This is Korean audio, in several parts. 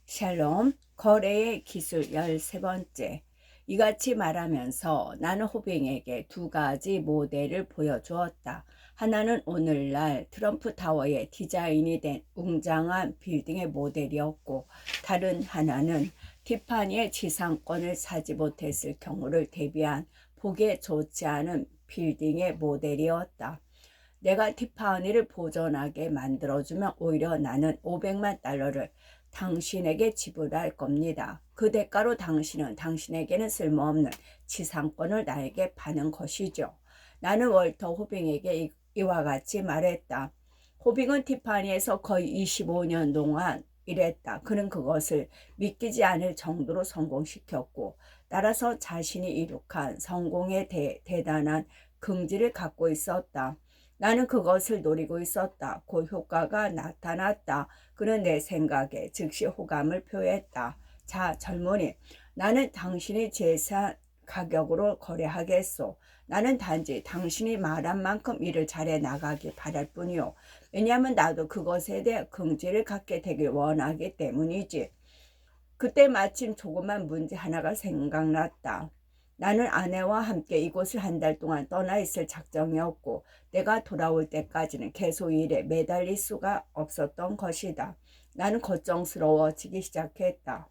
샬롬, 거래의 기술 13번째. 이같이 말하면서 나는 호빙에게 두 가지 모델을 보여주었다. 하나는 오늘날 트럼프 타워의 디자인이 된 웅장한 빌딩의 모델이었고, 다른 하나는 티파니의 지상권을 사지 못했을 경우를 대비한 보기에 좋지 않은 빌딩의 모델이었다. 내가 티파니를 보존하게 만들어주면 오히려 나는 $500만 당신에게 지불할 겁니다. 그 대가로 당신은 당신에게는 쓸모없는 지상권을 나에게 파는 것이죠. 나는 월터 호빙에게 이와 같이 말했다. 호빙은 티파니에서 거의 25년 동안 일했다. 그는 그것을 믿기지 않을 정도로 성공시켰고, 따라서 자신이 이룩한 성공에 대해 대단한 긍지를 갖고 있었다. 나는 그것을 노리고 있었다. 그 효과가 나타났다. 그는 내 생각에 즉시 호감을 표했다. 자, 젊은이, 나는 당신이 재산 가격으로 거래하겠소. 나는 단지 당신이 말한 만큼 일을 잘해 나가길 바랄 뿐이요. 왜냐하면 나도 그것에 대해 긍지를 갖게 되길 원하기 때문이지. 그때 마침 조그만 문제 하나가 생각났다. 나는 아내와 함께 이곳을 한 달 동안 떠나 있을 작정이었고, 내가 돌아올 때까지는 계속 일에 매달릴 수가 없었던 것이다. 나는 걱정스러워지기 시작했다.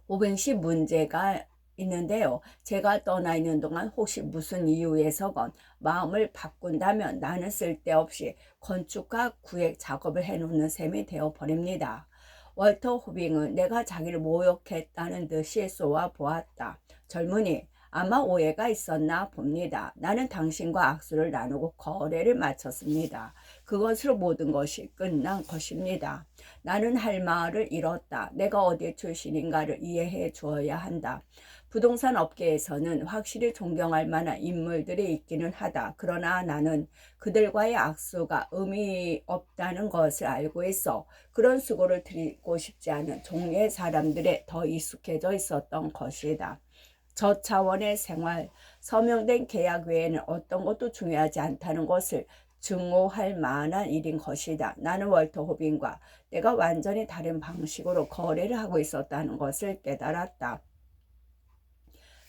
오뱅씨, 문제가 있는데요. 제가 떠나 있는 동안 혹시 무슨 이유에서건 마음을 바꾼다면 나는 쓸데없이 건축과 구획 작업을 해놓는 셈이 되어버립니다. 월터 호빙은 내가 자기를 모욕했다는 듯이 쏘아 보았다. 젊은이, 아마 오해가 있었나 봅니다. 나는 당신과 악수를 나누고 거래를 마쳤습니다. 그것으로 모든 것이 끝난 것입니다. 나는 할 말을 잃었다. 내가 어디 출신인가를 이해해 주어야 한다. 부동산 업계에서는 확실히 존경할 만한 인물들이 있기는 하다. 그러나 나는 그들과의 악수가 의미 없다는 것을 알고 있어 그런 수고를 드리고 싶지 않은 종류의 사람들에 더 익숙해져 있었던 것이다. 저 차원의 생활, 서명된 계약 외에는 어떤 것도 중요하지 않다는 것을 증오할 만한 일인 것이다. 나는 월터 호빙과 내가 완전히 다른 방식으로 거래를 하고 있었다는 것을 깨달았다.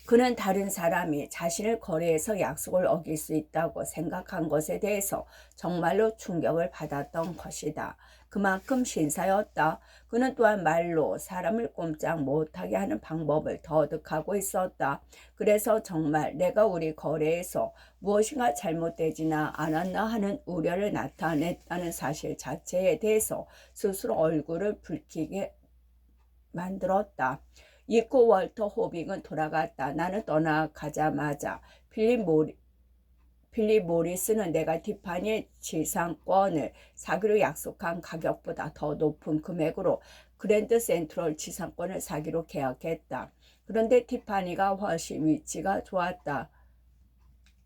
그는 다른 사람이 자신을 거래해서 약속을 어길 수 있다고 생각한 것에 대해서 정말로 충격을 받았던 것이다. 그만큼 신사였다. 그는 또한 말로 사람을 꼼짝 못하게 하는 방법을 터득하고 있었다. 그래서 정말 내가 우리 거래에서 무엇인가 잘못되지나 않았나 하는 우려를 나타냈다는 사실 자체에 대해서 스스로 얼굴을 붉히게 만들었다. 이코 월터 호빙은 돌아갔다. 나는 떠나가자마자 필립 모리스는 내가 티파니의 지상권을 사기로 약속한 가격보다 더 높은 금액으로 그랜드 센트럴 지상권을 사기로 계약했다. 그런데 티파니가 훨씬 위치가 좋았다.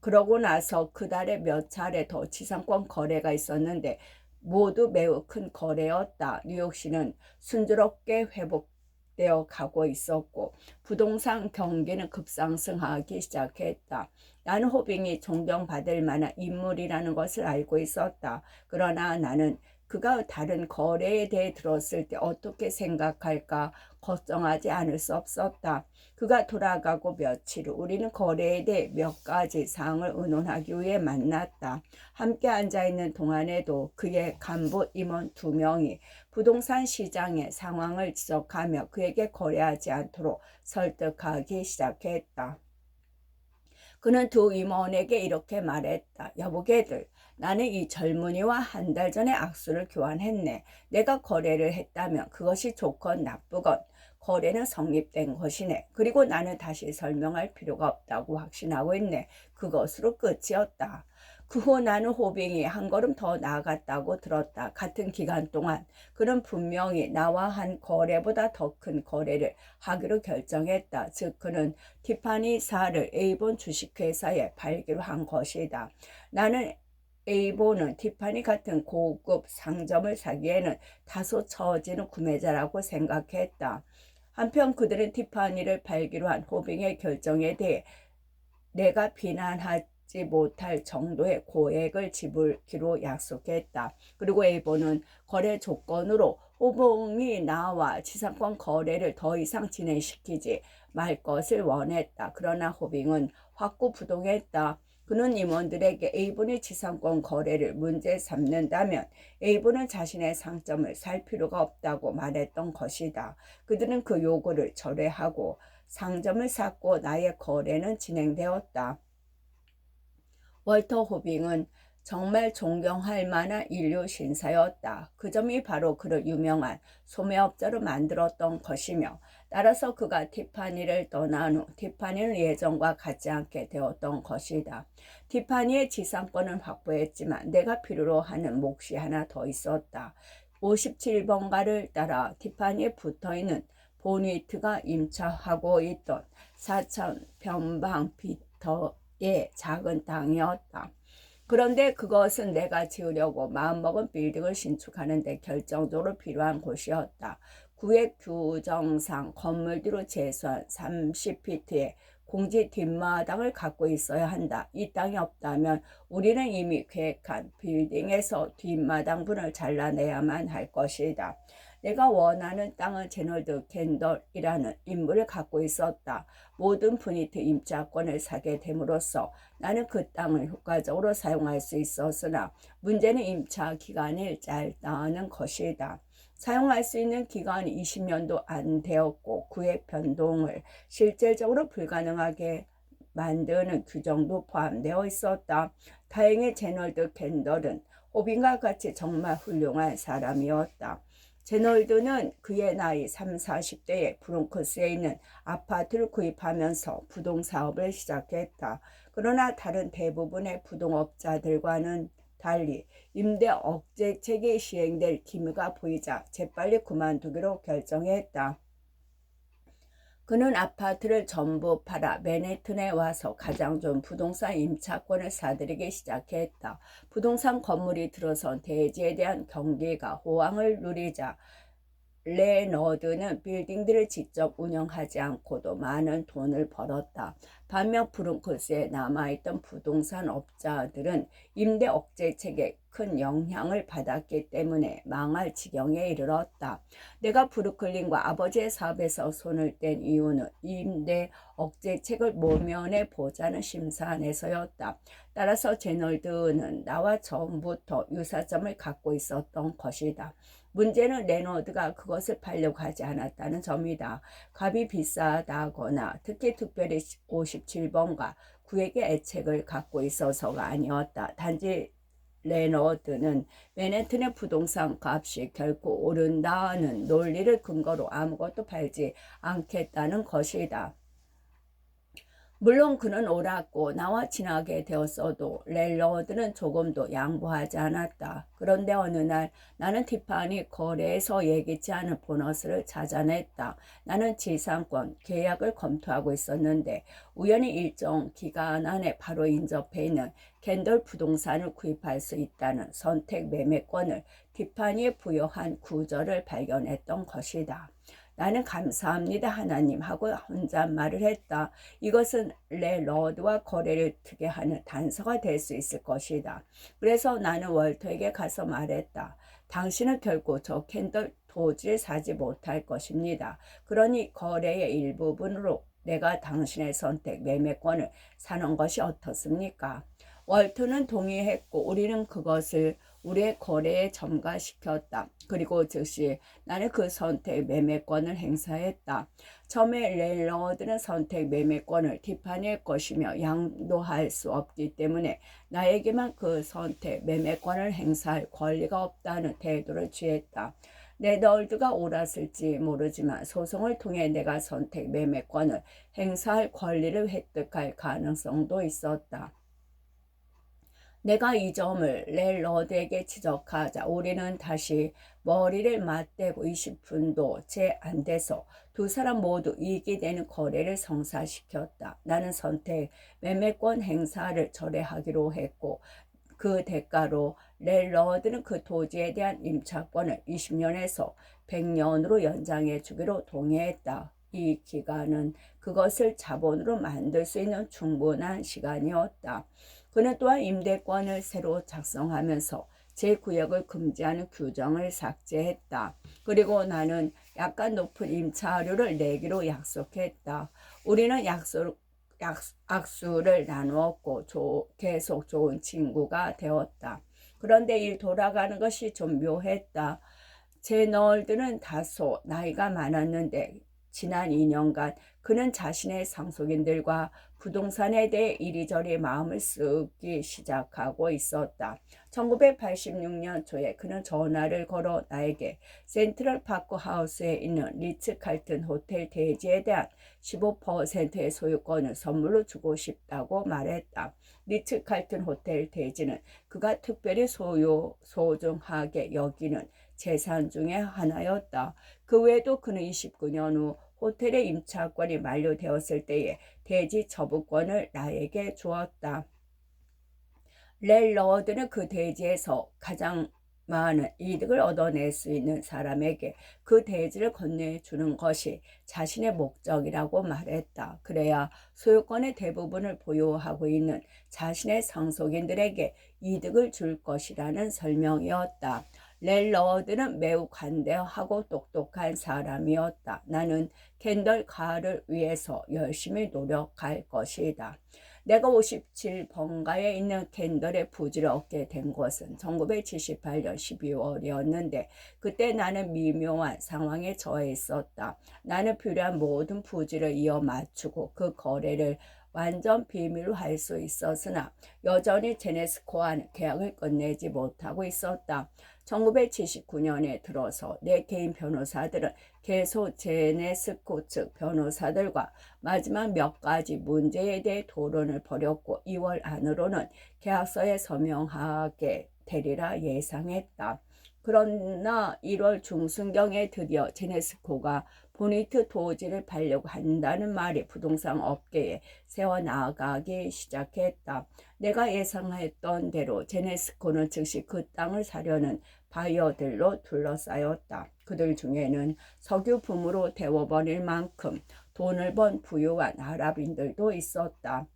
그러고 나서 그달에 몇 차례 더 지상권 거래가 있었는데 모두 매우 큰 거래였다. 뉴욕시는 순조롭게 회복되어 가고 있었고 부동산 경기는 급상승하기 시작했다. 나는 호빙이 존경받을 만한 인물이라는 것을 알고 있었다. 그러나 나는 그가 다른 거래에 대해 들었을 때 어떻게 생각할까 걱정하지 않을 수 없었다. 그가 돌아가고 며칠 후 우리는 거래에 대해 몇 가지 사항을 의논하기 위해 만났다. 함께 앉아있는 동안에도 그의 간부 임원 2명이 부동산 시장의 상황을 지적하며 그에게 거래하지 않도록 설득하기 시작했다. 그는 두 임원에게 이렇게 말했다. 여보게들, 나는 이 젊은이와 한 달 전에 악수를 교환했네. 내가 거래를 했다면 그것이 좋건 나쁘건 거래는 성립된 것이네. 그리고 나는 다시 설명할 필요가 없다고 확신하고 있네. 그것으로 끝이었다. 그 후 나는 호빙이 한 걸음 더 나아갔다고 들었다. 같은 기간 동안 그는 분명히 나와 한 거래보다 더 큰 거래를 하기로 결정했다. 즉 그는 티파니사를 A본 주식회사에 팔기로 한 것이다. 나는 A본은 티파니 같은 고급 상점을 사기에는 다소 처지는 구매자라고 생각했다. 한편 그들은 티파니를 팔기로 한 호빙의 결정에 대해 내가 비난하지 갚지 못할 정도의 고액을 지불기로 약속했다. 그리고 A본은 거래 조건으로 호봉이 나와 지상권 거래를 더 이상 진행시키지 말 것을 원했다. 그러나 호빙은 확고부동했다. 그는 임원들에게 A본의 지상권 거래를 문제 삼는다면 A본은 자신의 상점을 살 필요가 없다고 말했던 것이다. 그들은 그 요구를 철회하고 상점을 샀고 나의 거래는 진행되었다. 월터 호빙은 정말 존경할 만한 인류 신사였다. 그 점이 바로 그를 유명한 소매업자로 만들었던 것이며 따라서 그가 티파니를 떠난 후 티파니는 예전과 같지 않게 되었던 것이다. 티파니의 지상권은 확보했지만 내가 필요로 하는 몫이 하나 더 있었다. 57번가를 따라 티파니에 붙어있는 보니트가 임차하고 있던 4,000평방 비터의 작은 땅이었다. 그런데 그것은 내가 지으려고 마음먹은 빌딩을 신축하는 데 결정적으로 필요한 곳이었다. 구획 규정상 건물 뒤로 최소한 30피트의 공지 뒷마당을 갖고 있어야 한다. 이 땅이 없다면 우리는 이미 계획한 빌딩에서 뒷마당분을 잘라내야만 할 것이다. 내가 원하는 땅은 제널드 캔덜이라는 인물을 갖고 있었다. 모든 푸니트 임차권을 사게 됨으로써 나는 그 땅을 효과적으로 사용할 수 있었으나 문제는 임차 기간이 짧다는 것이다. 사용할 수 있는 기간이 20년도 안 되었고 구획 변동을 실질적으로 불가능하게 만드는 규정도 포함되어 있었다. 다행히 제널드 캔덜은 호빈과 같이 정말 훌륭한 사람이었다. 제널드는 그의 나이 30, 40대에 브롱크스에 있는 아파트를 구입하면서 부동사업을 시작했다. 그러나 다른 대부분의 부동업자들과는 달리 임대 억제책이 시행될 기미가 보이자 재빨리 그만두기로 결정했다. 그는 아파트를 전부 팔아 맨해튼에 와서 가장 좋은 부동산 임차권을 사들이기 시작했다. 부동산 건물이 들어선 대지에 대한 경기가 호황을 누리자 레너드는 빌딩들을 직접 운영하지 않고도 많은 돈을 벌었다. 반면 브룬클스에 남아있던 부동산 업자들은 임대 억제책에 큰 영향을 받았기 때문에 망할 지경에 이르렀다. 내가 브루클린과 아버지의 사업에서 손을 뗀 이유는 임대 억제책을 모면해 보자는 심사 안에서였다. 따라서 제널드는 나와 처음부터 유사점을 갖고 있었던 것이다. 문제는 레너드가 그것을 팔려고 하지 않았다는 점이다. 값이 비싸다거나 특별히 57번가 구획의 애책을 갖고 있어서가 아니었다. 단지 레너드는 맨해튼의 부동산 값이 결코 오른다는 논리를 근거로 아무것도 팔지 않겠다는 것이다. 물론 그는 옳았고 나와 친하게 되었어도 레너드는 조금도 양보하지 않았다. 그런데 어느 날 나는 티파니 거래에서 예기치 않은 보너스를 찾아냈다. 나는 지상권 계약을 검토하고 있었는데 우연히 일정 기간 안에 바로 인접해 있는 캔덜 부동산을 구입할 수 있다는 선택 매매권을 티파니에 부여한 구절을 발견했던 것이다. 나는 감사합니다 하나님 하고 혼잣말을 했다. 이것은 레너드와 거래를 트게 하는 단서가 될 수 있을 것이다. 그래서 나는 월터에게 가서 말했다. 당신은 결코 저 캔들 토지를 사지 못할 것입니다. 그러니 거래의 일부분으로 내가 당신의 선택 매매권을 사는 것이 어떻습니까? 월터는 동의했고 우리는 그것을 우리의 거래에 첨가시켰다. 그리고 즉시 나는 그 선택 매매권을 행사했다. 처음에 레너드는 선택 매매권을 티파니의 것이며 양도할 수 없기 때문에 나에게만 그 선택 매매권을 행사할 권리가 없다는 태도를 취했다. 레너드가 옳았을지 모르지만 소송을 통해 내가 선택 매매권을 행사할 권리를 획득할 가능성도 있었다. 내가 이 점을 레너드에게 지적하자 우리는 다시 머리를 맞대고 20분도 채 안 돼서 두 사람 모두 이익이 되는 거래를 성사시켰다. 나는 선택 매매권 행사를 철회하기로 했고 그 대가로 레너드는 그 토지에 대한 임차권을 20년에서 100년으로 연장해 주기로 동의했다. 이 기간은 그것을 자본으로 만들 수 있는 충분한 시간이었다. 그는 또한 임대권을 새로 작성하면서 제9역을 금지하는 규정을 삭제했다. 그리고 나는 약간 높은 임차료를 내기로 약속했다. 우리는 악수를 나누었고 계속 좋은 친구가 되었다. 그런데 일 돌아가는 것이 좀 묘했다. 제 너울들은 다소 나이가 많았는데 지난 2년간 그는 자신의 상속인들과 부동산에 대해 이리저리 마음을 쓰기 시작하고 있었다. 1986년 초에 그는 전화를 걸어 나에게 센트럴 파크 하우스에 있는 리츠 칼튼 호텔 대지에 대한 15%의 소유권을 선물로 주고 싶다고 말했다. 리츠 칼튼 호텔 대지는 그가 특별히 소중하게 여기는 재산 중의 하나였다. 그 외에도 그는 29년 후 호텔의 임차권이 만료되었을 때에 대지 처분권을 나에게 주었다. 렐러드는 그 대지에서 가장 많은 이득을 얻어낼 수 있는 사람에게 그 대지를 건네주는 것이 자신의 목적이라고 말했다. 그래야 소유권의 대부분을 보유하고 있는 자신의 상속인들에게 이득을 줄 것이라는 설명이었다. 렐러드는 매우 관대하고 똑똑한 사람이었다. 나는 캔덜 가를 위해서 열심히 노력할 것이다. 내가 57번가에 있는 캔들의 부지를 얻게 된 것은 1978년 12월이었는데 그때 나는 미묘한 상황에 처해 있었다. 나는 필요한 모든 부지를 이어 맞추고 그 거래를 완전 비밀로 할 수 있었으나 여전히 제네스코와는 계약을 끝내지 못하고 있었다. 1979년에 들어서 내 개인 변호사들은 계속 제네스코 측 변호사들과 마지막 몇 가지 문제에 대해 토론을 벌였고 2월 안으로는 계약서에 서명하게 되리라 예상했다. 그러나 1월 중순경에 드디어 제네스코가 보니트 토지를 팔려고 한다는 말이 부동산 업계에 새어나가기 시작했다. 내가 예상했던 대로 제네스코는 즉시 그 땅을 사려는 바이어들로 둘러싸였다. 그들 중에는 석유 붐으로 데워버릴 만큼 돈을 번 부유한 아랍인들도 있었다.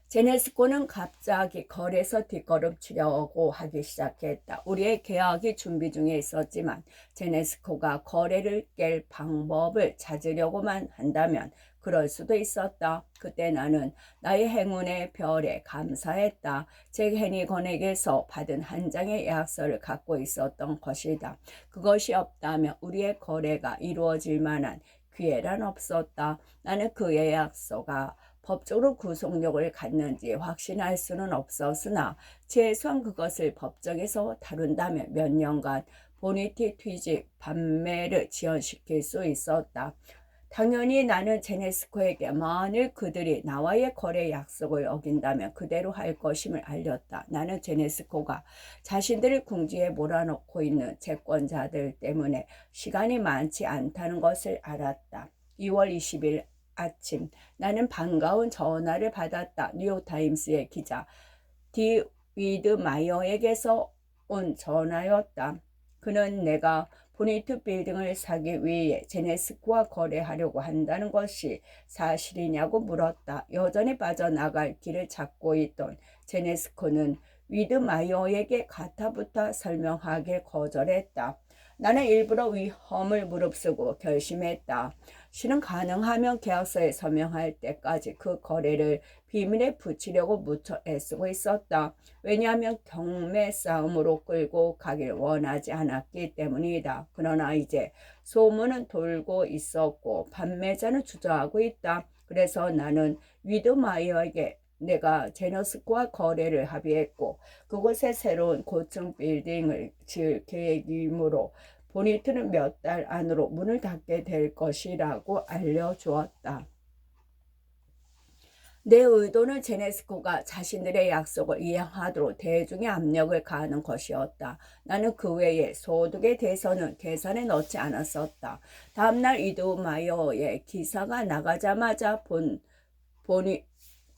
제네스코는 갑자기 거래서 뒷걸음치려고 하기 시작했다. 우리의 계약이 준비 중에 있었지만 제네스코가 거래를 깰 방법을 찾으려고만 한다면 그럴 수도 있었다. 그때 나는 나의 행운의 별에 감사했다. 잭 해니건에게서 받은 한 장의 계약서를 갖고 있었던 것이다. 그것이 없다면 우리의 거래가 이루어질 만한 기회란 없었다. 나는 그 계약서가 법적으로 구속력을 갖는지 확신할 수는 없었으나 최소한 그것을 법정에서 다룬다면 몇 년간 보니티 투지 판매를 지연시킬 수 있었다. 당연히 나는 제네스코에게 만일 그들이 나와의 거래 약속을 어긴다면 그대로 할 것임을 알렸다. 나는 제네스코가 자신들을 궁지에 몰아넣고 있는 채권자들 때문에 시간이 많지 않다는 것을 알았다. 2월 20일 아침 나는 반가운 전화를 받았다. 뉴욕타임스의 기자 디위드 마이어에게서 온 전화였다. 그는 내가 보니트 빌딩을 사기 위해 제네스코와 거래하려고 한다는 것이 사실이냐고 물었다. 여전히 빠져나갈 길을 찾고 있던 제네스코는 위드 마이어에게 가타부타 설명하길 거절했다. 나는 일부러 위험을 무릅쓰고 결심했다. 실은 가능하면 계약서에 서명할 때까지 그 거래를 비밀에 붙이려고 무척 애쓰고 있었다. 왜냐하면 경매 싸움으로 끌고 가길 원하지 않았기 때문이다. 그러나 이제 소문은 돌고 있었고 판매자는 주저하고 있다. 그래서 나는 위드마이어에게 내가 제네스코와 거래를 합의했고 그곳에 새로운 고층 빌딩을 지을 계획이므로 보니트는 몇 달 안으로 문을 닫게 될 것이라고 알려주었다. 내 의도는 제네스코가 자신들의 약속을 이행하도록 대중의 압력을 가하는 것이었다. 나는 그 외에 소득에 대해서는 계산에 넣지 않았었다. 다음날 이드마이어의 기사가 나가자마자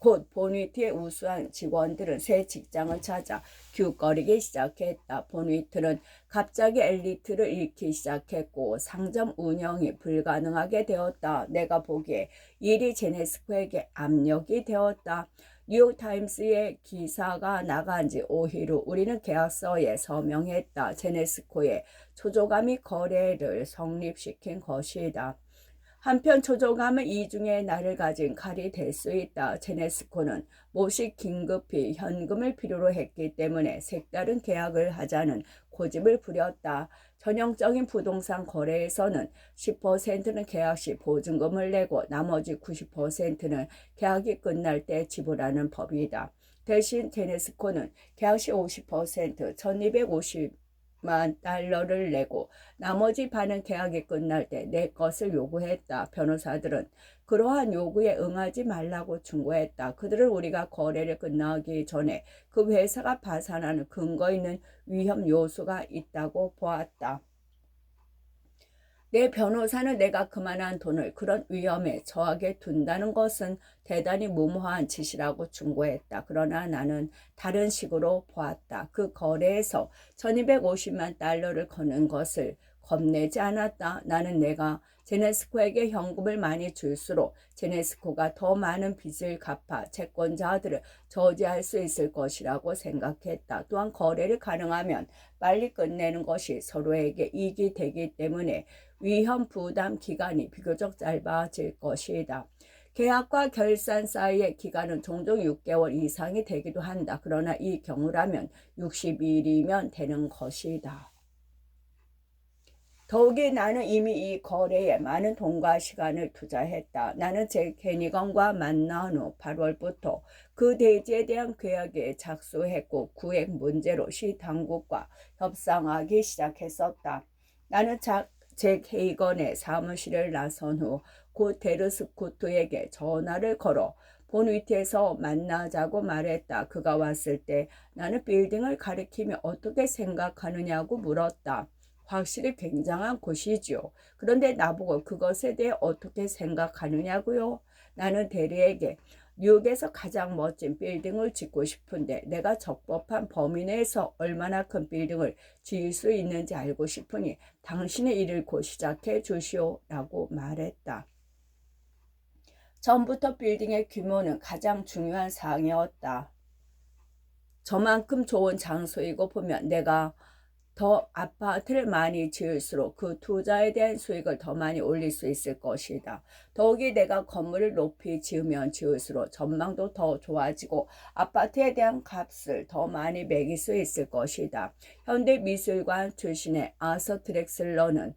곧 보니트의 우수한 직원들은 새 직장을 찾아 기웃거리기 시작했다. 보니트는 갑자기 엘리트를 잃기 시작했고 상점 운영이 불가능하게 되었다. 내가 보기에 일이 제네스코에게 압력이 되었다. 뉴욕타임스의 기사가 나간 지 5일 후 우리는 계약서에 서명했다. 제네스코의 초조감이 거래를 성립시킨 것이다. 한편 초조감은 이중의 날을 가진 칼이 될 수 있다. 제네스코는 몹시 긴급히 현금을 필요로 했기 때문에 색다른 계약을 하자는 고집을 부렸다. 전형적인 부동산 거래에서는 10%는 계약 시 보증금을 내고 나머지 90%는 계약이 끝날 때 지불하는 법이다. 대신 제네스코는 계약 시 50%, 1250만 달러를 내고 나머지 반은 계약이 끝날 때 내 것을 요구했다. 변호사들은 그러한 요구에 응하지 말라고 충고했다. 그들은 우리가 거래를 끝나기 전에 그 회사가 파산하는 근거 있는 위험 요소가 있다고 보았다. 내 변호사는 내가 그만한 돈을 그런 위험에 처하게 둔다는 것은 대단히 무모한 짓이라고 충고했다. 그러나 나는 다른 식으로 보았다. 그 거래에서 1250만 달러를 거는 것을 겁내지 않았다. 나는 내가 제네스코에게 현금을 많이 줄수록 제네스코가 더 많은 빚을 갚아 채권자들을 저지할 수 있을 것이라고 생각했다. 또한 거래를 가능하면 빨리 끝내는 것이 서로에게 이익이 되기 때문에 위험 부담 기간이 비교적 짧아질 것이다. 계약과 결산 사이의 기간은 종종 6개월 이상이 되기도 한다. 그러나 이 경우라면 60일이면 되는 것이다. 더욱이 나는 이미 이 거래에 많은 돈과 시간을 투자했다. 나는 잭 해니건과 만난 후 8월부터 그 대지에 대한 계약에 착수했고 구획 문제로 시 당국과 협상하기 시작했었다. 나는 잭 헤이건의 사무실을 나선 후 곧 데르스코트에게 전화를 걸어 본위트에서 만나자고 말했다. 그가 왔을 때 나는 빌딩을 가리키며 어떻게 생각하느냐고 물었다. 확실히 굉장한 곳이지요. 그런데 나보고 그것에 대해 어떻게 생각하느냐고요? 나는 대리에게 뉴욕에서 가장 멋진 빌딩을 짓고 싶은데 내가 적법한 범위 내에서 얼마나 큰 빌딩을 지을 수 있는지 알고 싶으니 당신의 일을 곧 시작해 주시오 라고 말했다. 전부터 빌딩의 규모는 가장 중요한 사항이었다. 저만큼 좋은 장소이고 보면 내가 더 아파트를 많이 지을수록 그 투자에 대한 수익을 더 많이 올릴 수 있을 것이다. 더욱이 내가 건물을 높이 지으면 지을수록 전망도 더 좋아지고 아파트에 대한 값을 더 많이 매길 수 있을 것이다. 현대미술관 출신의 아서 드렉슬러는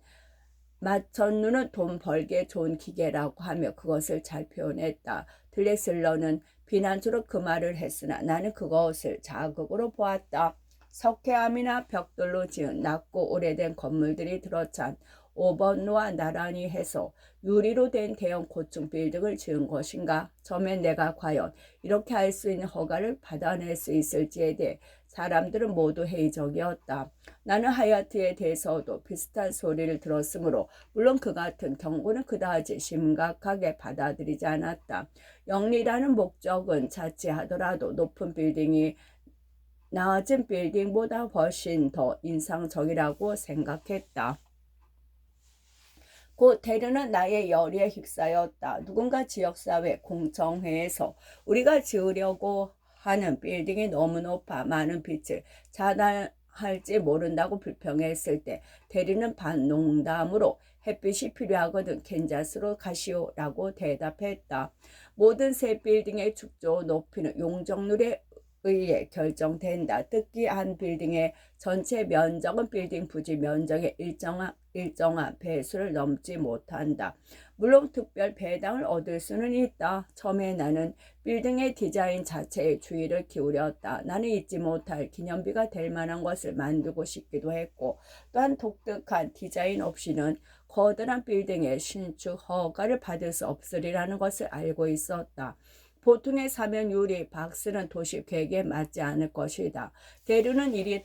맞천루는 돈 벌기에 좋은 기계라고 하며 그것을 잘 표현했다. 드렉슬러는 비난주로 그 말을 했으나 나는 그것을 자극으로 보았다. 석회암이나 벽돌로 지은 낮고 오래된 건물들이 들어찬 5번로와 나란히 해서 유리로 된 대형 고층 빌딩을 지은 것인가? 처음엔 내가 과연 이렇게 할 수 있는 허가를 받아낼 수 있을지에 대해 사람들은 모두 회의적이었다. 나는 하얏트에 대해서도 비슷한 소리를 들었으므로 물론 그 같은 경고는 그다지 심각하게 받아들이지 않았다. 영리라는 목적은 자칫하더라도 높은 빌딩이 낮은 빌딩보다 훨씬 더 인상적이라고 생각했다. 곧 대르는 나의 열의에 휩싸였다. 누군가 지역사회 공청회에서 우리가 지으려고 하는 빌딩이 너무 높아 많은 빛을 차단할지 모른다고 불평했을 때 대리는 반농담으로 햇빛이 필요하거든 캔자스로 가시오 라고 대답했다. 모든 새 빌딩의 축조 높이는 용적률에 의해 결정된다. 특히 한 빌딩의 전체 면적은 빌딩 부지 면적의 일정한 배수를 넘지 못한다. 물론 특별 배당을 얻을 수는 있다. 처음에 나는 빌딩의 디자인 자체에 주의를 기울였다. 나는 잊지 못할 기념비가 될 만한 것을 만들고 싶기도 했고 또한 독특한 디자인 없이는 거대한 빌딩의 신축 허가를 받을 수 없으리라는 것을 알고 있었다. 보통의 사면 유리 박스는 도시 계획에 맞지 않을 것이다. 대류는 이리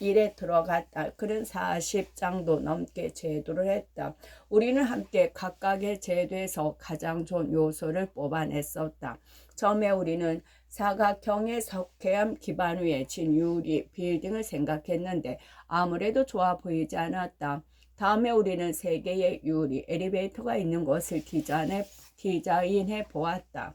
일에 들어갔다. 그는 40장도 넘게 제도를 했다. 우리는 함께 각각의 제도에서 가장 좋은 요소를 뽑아냈었다. 처음에 우리는 사각형의 석회암 기반 위에 진 유리 빌딩을 생각했는데 아무래도 좋아 보이지 않았다. 다음에 우리는 3개의 유리 엘리베이터가 있는 곳을 디자인해 보았다.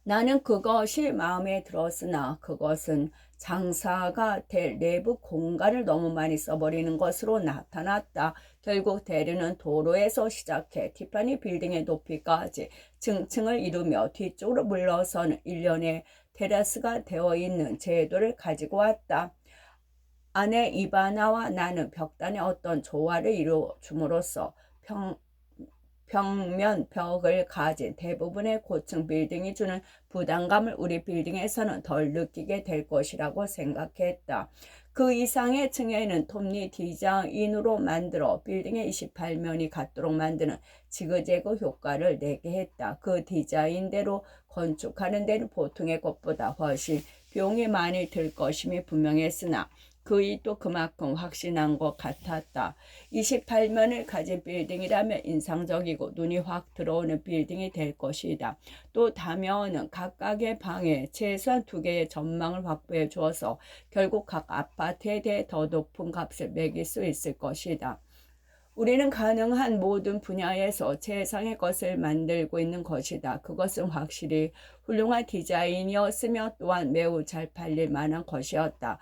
나는 그것이 마음에 들었으나 그것은 장사가 될 내부 공간을 너무 많이 써버리는 것으로 나타났다. 결국 대리는 도로에서 시작해 티파니 빌딩의 높이까지 층층을 이루며 뒤쪽으로 물러서는 일련의 테라스가 되어 있는 제도를 가지고 왔다. 아내 이바나와 나는 벽단에 어떤 조화를 이루어줌으로써 벽면 벽을 가진 대부분의 고층 빌딩이 주는 부담감을 우리 빌딩에서는 덜 느끼게 될 것이라고 생각했다. 그 이상의 층에는 톱니 디자인으로 만들어 빌딩의 28면이 같도록 만드는 지그재그 효과를 내게 했다. 그 디자인대로 건축하는 데는 보통의 것보다 훨씬 비용이 많이 들 것임이 분명했으나 그이 또 그만큼 확신한 것 같았다. 28면을 가진 빌딩이라면 인상적이고 눈이 확 들어오는 빌딩이 될 것이다. 또 다면은 각각의 방에 최소한 2개의 전망을 확보해 주어서 결국 각 아파트에 대해 더 높은 값을 매길 수 있을 것이다. 우리는 가능한 모든 분야에서 최상의 것을 만들고 있는 것이다. 그것은 확실히 훌륭한 디자인이었으며 또한 매우 잘 팔릴 만한 것이었다.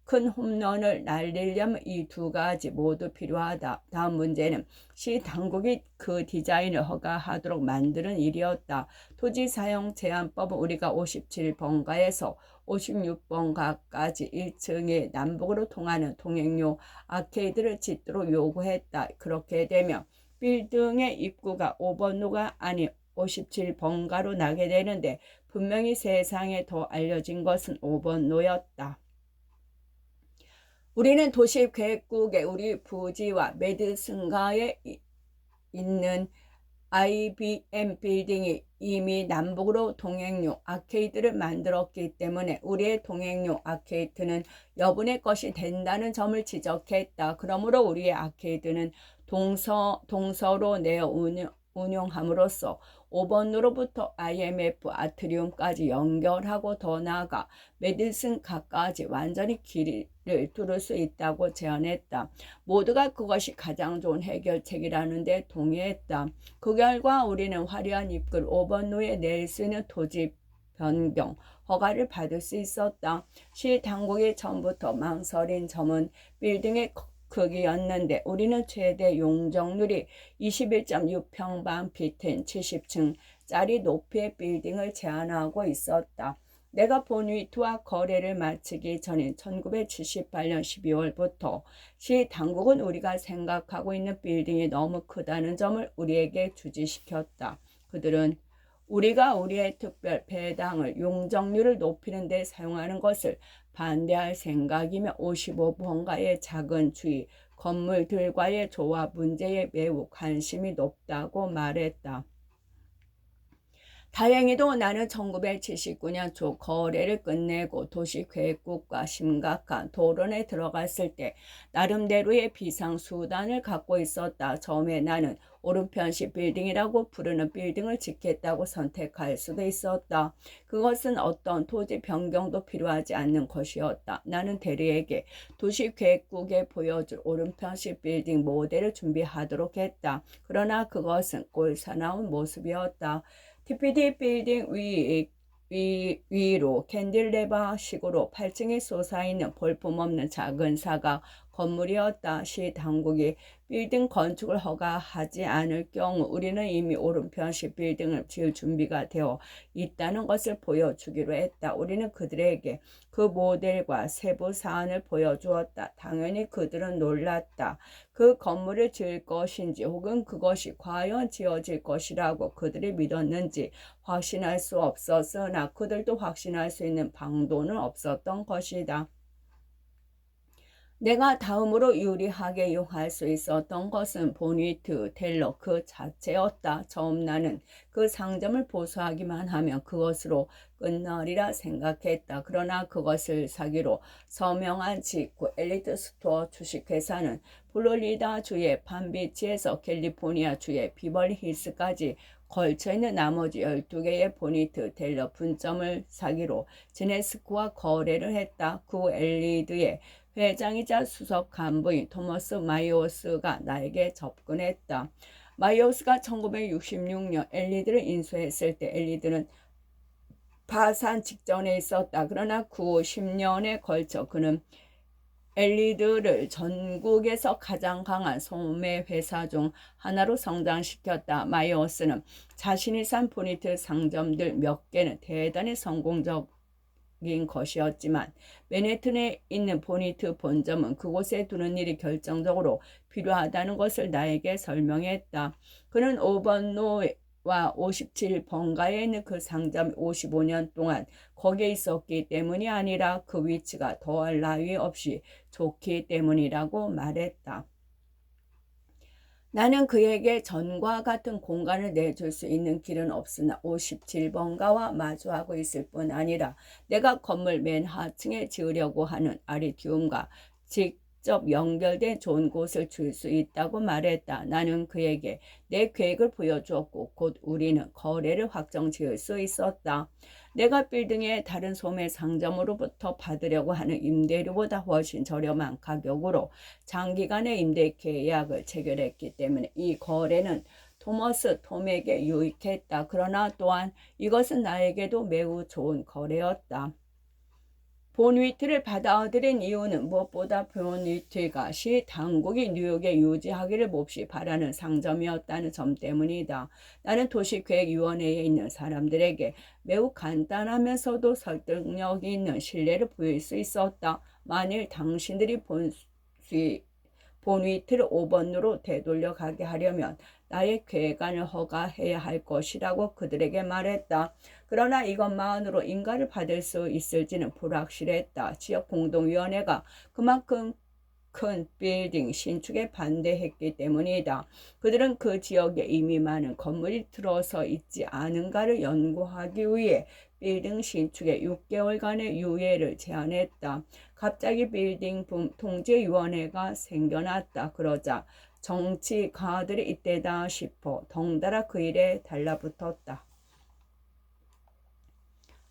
큰 홈런을 날리려면 이 2가지 모두 필요하다. 다음 문제는 시 당국이 그 디자인을 허가하도록 만드는 일이었다. 토지 사용 제한법은 우리가 57번가에서 56번가까지 1층의 남북으로 통하는 통행료 아케이드를 짓도록 요구했다. 그렇게 되면 빌딩의 입구가 5번로가 아닌 57번가로 나게 되는데 분명히 세상에 더 알려진 것은 5번로였다. 우리는 도시계획국의 우리 부지와 메디슨가에 있는 IBM 빌딩이 이미 남북으로 동행로 아케이드를 만들었기 때문에 우리의 동행로 아케이드는 여분의 것이 된다는 점을 지적했다. 그러므로 우리의 아케이드는 동서로 내어 운영함으로써 5번로부터 IMF 아트리움까지 연결하고 더 나아가 메디슨가까지 완전히 길을 뚫을 수 있다고 제안했다. 모두가 그것이 가장 좋은 해결책이라는 데 동의했다. 그 결과 우리는 화려한 입구를 5번로에 낼 수 있는 토지 변경 허가를 받을 수 있었다. 시 당국이 처음부터 망설인 점은 빌딩의 크기였는데 우리는 최대 용적률이 21.6평방피트인 70층짜리 높이의 빌딩을 제한하고 있었다. 내가 본위트와 거래를 마치기 전인 1978년 12월부터 시 당국은 우리가 생각하고 있는 빌딩이 너무 크다는 점을 우리에게 주지시켰다. 그들은 우리가 우리의 특별 배당을 용적률을 높이는 데 사용하는 것을 반대할 생각이며 55번가의 작은 주위 건물들과의 조합 문제에 매우 관심이 높다고 말했다. 다행히도 나는 1979년 초 거래를 끝내고 도시계획국과 심각한 토론에 들어갔을 때 나름대로의 비상수단을 갖고 있었다. 처음에 나는 오른편식 빌딩이라고 부르는 빌딩을 짓겠다고 선택할 수도 있었다. 그것은 어떤 토지 변경도 필요하지 않는 것이었다. 나는 대리에게 도시계획국에 보여줄 오른편식 빌딩 모델을 준비하도록 했다. 그러나 그것은 꼴사나운 모습이었다. TPD 빌딩 위로 캔딜레바식으로 8층에 솟아있는 볼품없는 작은 사각 건물이었다. 시 당국이 빌딩 건축을 허가하지 않을 경우 우리는 이미 오른편식 빌딩을 지을 준비가 되어 있다는 것을 보여주기로 했다. 우리는 그들에게 그 모델과 세부 사안을 보여주었다. 당연히 그들은 놀랐다. 그 건물을 지을 것인지 혹은 그것이 과연 지어질 것이라고 그들이 믿었는지 확신할 수 없었으나 그들도 확신할 수 있는 방도는 없었던 것이다. 내가 다음으로 유리하게 이용할 수 있었던 것은 보니트 텔러 그 자체였다. 처음 나는 그 상점을 보수하기만 하면 그것으로 끝나리라 생각했다. 그러나 그것을 사기로 서명한 직후 엘리트 스토어 주식회사는 플로리다 주의 판비치에서 캘리포니아 주의 비벌리 힐스까지 걸쳐있는 나머지 12개의 보니트 텔러 분점을 사기로 제네스코와 거래를 했다. 그 엘리드의 회장이자 수석 간부인 토머스 마이오스가 나에게 접근했다. 마이오스가 1966년 엘리드를 인수했을 때 엘리드는 파산 직전에 있었다. 그러나 그 10년에 걸쳐 그는 엘리드를 전국에서 가장 강한 소매 회사 중 하나로 성장시켰다. 마이오스는 자신이 산 보니트 상점들 몇 개는 대단히 성공적 인 것이었지만 맨해튼에 있는 보니트 본점은 그곳에 두는 일이 결정적으로 필요하다는 것을 나에게 설명했다. 그는 5번로와 57번가에 있는 그 상점 55년 동안 거기에 있었기 때문이 아니라 그 위치가 더할 나위 없이 좋기 때문이라고 말했다. 나는 그에게 전과 같은 공간을 내줄 수 있는 길은 없으나 57번가와 마주하고 있을 뿐 아니라 내가 건물 맨 하층에 지으려고 하는 아리디움과 직접 연결된 좋은 곳을 줄 수 있다고 말했다. 나는 그에게 내 계획을 보여주었고 곧 우리는 거래를 확정 지을 수 있었다. 내가 빌딩의 다른 소매 상점으로부터 받으려고 하는 임대료보다 훨씬 저렴한 가격으로 장기간의 임대 계약을 체결했기 때문에 이 거래는 토머스 톰에게 유익했다. 그러나 또한 이것은 나에게도 매우 좋은 거래였다. 본위트를 받아들인 이유는 무엇보다 본위트가 시 당국이 뉴욕에 유지하기를 몹시 바라는 상점이었다는 점 때문이다. 나는 도시계획위원회에 있는 사람들에게 매우 간단하면서도 설득력 있는 신뢰를 보일 수 있었다. 만일 당신들이 본위트를 5번으로 되돌려 가게 하려면 나의 괴간을 허가해야 할 것이라고 그들에게 말했다. 그러나 이것만으로 인가를 받을 수 있을지는 불확실했다. 지역공동위원회가 그만큼 큰 빌딩 신축에 반대했기 때문이다. 그들은 그 지역에 이미 많은 건물이 들어서 있지 않은가를 연구하기 위해 빌딩 신축에 6개월간의 유예를 제안했다. 갑자기 빌딩 통제위원회가 생겨났다. 그러자 정치가들이 이때다 싶어 덩달아 그 일에 달라붙었다.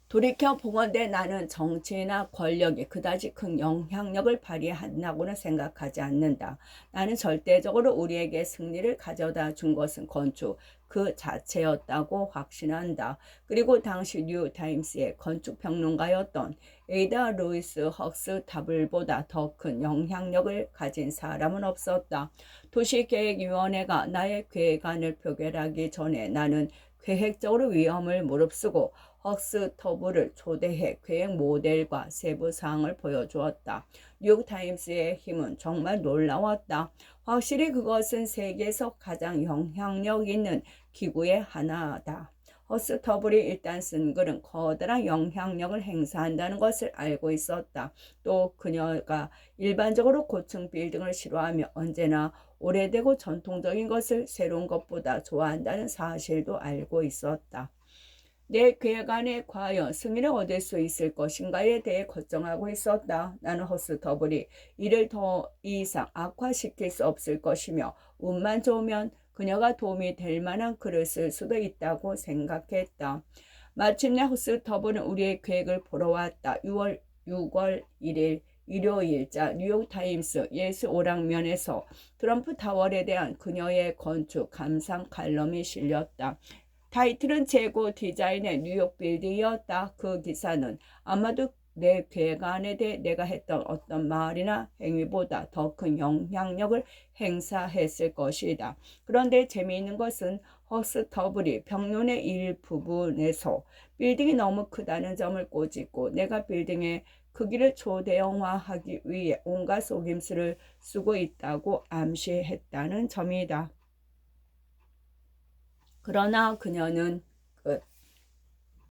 돌이켜 보건대 나는 정치나 권력에 그다지 큰 영향력을 발휘한다고는 생각하지 않는다. 나는 절대적으로 우리에게 승리를 가져다 준 것은 건축 그 자체였다고 확신한다. 그리고 당시 뉴타임스의 건축평론가였던 에이다 루이스 헉스타블보다 더 큰 영향력을 가진 사람은 없었다. 도시계획위원회가 나의 계획안을 표결하기 전에 나는 계획적으로 위험을 무릅쓰고 헉스터블을 초대해 계획 모델과 세부 사항을 보여주었다. 뉴욕타임스의 힘은 정말 놀라웠다. 확실히 그것은 세계에서 가장 영향력 있는 기구의 하나다. 헉스터블이 일단 쓴 글은 커다란 영향력을 행사한다는 것을 알고 있었다. 또 그녀가 일반적으로 고층 빌딩을 싫어하며 언제나 오래되고 전통적인 것을 새로운 것보다 좋아한다는 사실도 알고 있었다. 내 계획안에 과연 승인을 얻을 수 있을 것인가에 대해 걱정하고 있었다. 나는 헉스터블이 이를 더 이상 악화시킬 수 없을 것이며 운만 좋으면 그녀가 도움이 될 만한 글을 쓸 수도 있다고 생각했다. 마침내 헉스터블은 우리의 계획을 보러 왔다. 6월 1일 일요일자 뉴욕타임스 예수 오락면에서 트럼프 타월에 대한 그녀의 건축 감상 칼럼이 실렸다. 타이틀은 재고 디자인의 뉴욕 빌딩이었다. 그 기사는 아마도 내 계획안에 대해 내가 했던 어떤 말이나 행위보다 더 큰 영향력을 행사했을 것이다. 그런데 재미있는 것은 헉스터블이 평론의 일부분에서 빌딩이 너무 크다는 점을 꼬집고 내가 빌딩의 크기를 초대형화하기 위해 온갖 속임수를 쓰고 있다고 암시했다는 점이다. 그러나 그녀는 끝.